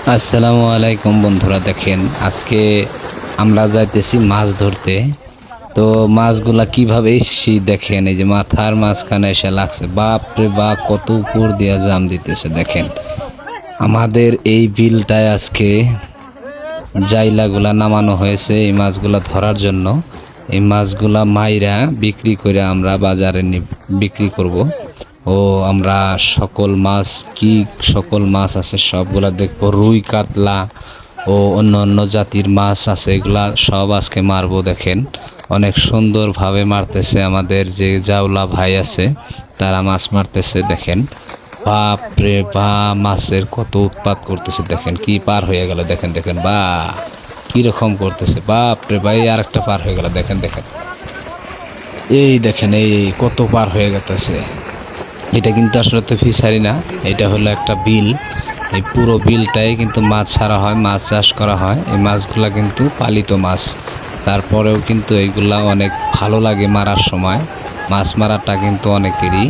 আসসালামু আলাইকুম বন্ধুরা, দেখেন আজকে আমরা যাইতেছি মাছ ধরতে। তো মাছগুলা কিভাবে এসছি দেখেন, এই যে মাথার মাঝখানে এসে লাগছে। বাপ রে বাপ, কত উপর দিয়া জাম দিতেছে। দেখেন আমাদের এই বিলটায় আজকে জাইলাগুলা নামানো হয়েছে এই মাছগুলা ধরার জন্য। এই মাছগুলা মাইরা বিক্রি করে আমরা বাজারে বিক্রি করব। ও আমরা সকল মাছ, কি সকল মাছ আছে সবগুলা দেখবো। রুই, কাতলা ও অন্য অন্য জাতির মাছ আছে, এগুলা সব আজকে মারবো। দেখেন অনেক সুন্দরভাবে মারতেছে আমাদের যে জাউলা ভাই আছে, তারা মাছ মারতেছে। দেখেন বাপ রে বা, মাছের কত উৎপাত করতেছে। দেখেন কি পার হয়ে গেল, দেখেন দেখেন বা কিরকম করতেছে। বাপ রে ভাই, আর একটা পার হয়ে গেল। দেখেন দেখেন, এই দেখেন এই কত পার হয়ে গেছে। এটা কিন্তু আসলে তো ফিশারি না, এটা হলো একটা বিল। এই পুরো বিলটাই কিন্তু মাছ ছাড়া হয়, মাছ চাষ করা হয়। এই মাছগুলা কিন্তু পালিত মাছ, তারপরেও কিন্তু এইগুলা অনেক ভালো লাগে মারার সময়। মাছ মারাটা কিন্তু অনেকেরই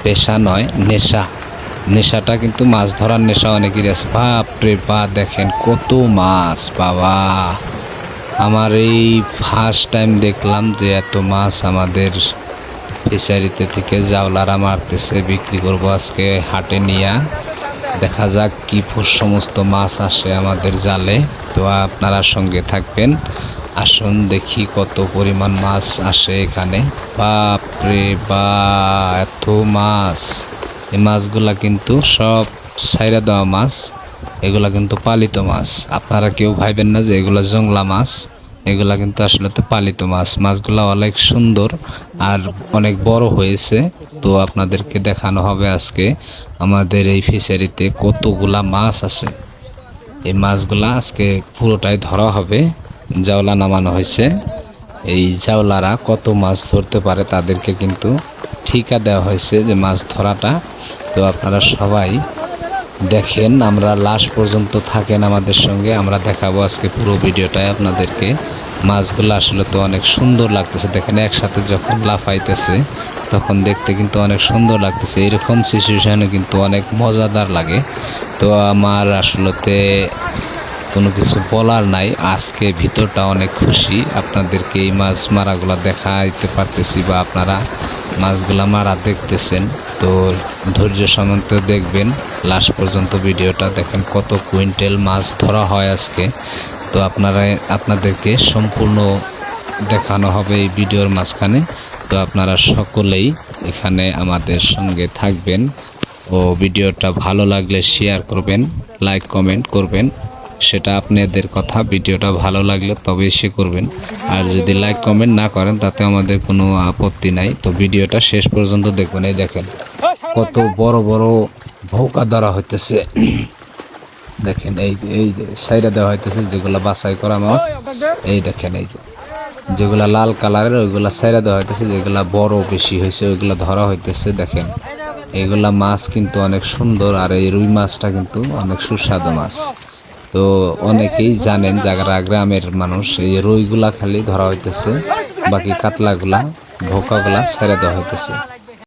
পেশা নয়, নেশা। নেশাটা কিন্তু মাছ ধরার নেশা অনেকেরই আছে। বাপ রে বা, দেখেন কত মাছ বাবা। আমার এই ফার্স্ট টাইম দেখলাম যে এত মাছ আমাদের ফিশারিতে থেকে জাওলারা মারতেছে। বিক্রি করবো আজকে হাটে নিয়ে। দেখা যাক কি সমস্ত মাছ আসে আমাদের জালে। তো আপনারা সঙ্গে থাকবেন, আসুন দেখি কত পরিমাণ মাছ আসে এখানে। বাপ রে বা, এত মাছ। এই মাছগুলা কিন্তু সব ছাইরা দেওয়া মাছ, এগুলা কিন্তু পালিত মাছ। আপনারা কেউ ভাইবেন না যে এগুলা জংলা মাছ, এগুলা কিন্তু আসলে তো পালিত মাছ। মাছগুলা অনেক সুন্দর আর অনেক বড় হয়েছে। তো আপনাদেরকে দেখানো হবে আজকে আমাদের এই ফিশারিতে কতগুলা মাছ আছে। এই মাছগুলা আজকে পুরোটাই ধরা হবে। জাওলা নামানো হয়েছে, এই জাওলারা কত মাছ ধরতে পারে তাদেরকে কিন্তু ঠিকা দেওয়া হয়েছে যে মাছ ধরাটা। তো আপনারা সবাই দেখেন, আমরা লাস্ট পর্যন্ত থাকেন আমাদের সঙ্গে। আমরা দেখাবো আজকে পুরো ভিডিওটায় আপনাদেরকে। মাছগুলো আসলে তো অনেক সুন্দর লাগতেছে। দেখেন একসাথে যখন লাফাইতেছে তখন দেখতে কিন্তু অনেক সুন্দর লাগতেছে। এরকম সিচুয়েশনে কিন্তু অনেক মজাদার লাগে। তো আমার আসলেতে কোনো কিছু বলার নাই। আজকে ভিতরটা অনেক খুশি, আপনাদেরকে এই মাছ মারাগুলা দেখাইতে পারতেছি বা আপনারা মাছগুলা মারা দেখতেছেন। তো ধৈর্য সমেত দেখবেন লাস্ট পর্যন্ত ভিডিওটা। দেখেন কত কুইন্টাল মাছ ধরা হয় আজকে। তো আপনাদেরকে সম্পূর্ণ দেখানো হবে এই ভিডিওর মাঝখানে। তো আপনারা সকলেই এখানে আমাদের সঙ্গে থাকবেন ও ভিডিওটা ভালো লাগলে শেয়ার করবেন, লাইক কমেন্ট করবেন। সেটা আপনাদের কথা, ভিডিওটা ভালো লাগলে তবেই সে করবেন। আর যদি লাইক কমেন্ট না করেন তাতে আমাদের কোনো আপত্তি নাই। তো ভিডিওটা শেষ পর্যন্ত দেখবেন। এই দেখেন কত বড় বড় ভৌকা ধরা হইতেছে। দেখেন এই যে সাইডে দেওয়া হইতেছে যেগুলা বাছাই করা মাছ। এই দেখেন এই যেগুলা লাল কালারের ওইগুলা সাইডে দেওয়া হইতেছে, যেগুলা বড় বেশি হয়েছে ওইগুলা ধরা হইতেছে। দেখেন এগুলা মাছ কিন্তু অনেক সুন্দর, আর এই রুই মাছটা কিন্তু অনেক সুস্বাদু মাছ। তো অনেকেই জানেন, যারা গ্রামের মানুষ, এই রুইগুলা খালি ধরা হইতেছে, বাকি কাতলাগুলা ভোকাগুলা ছেড়ে দেওয়া হইতেছে।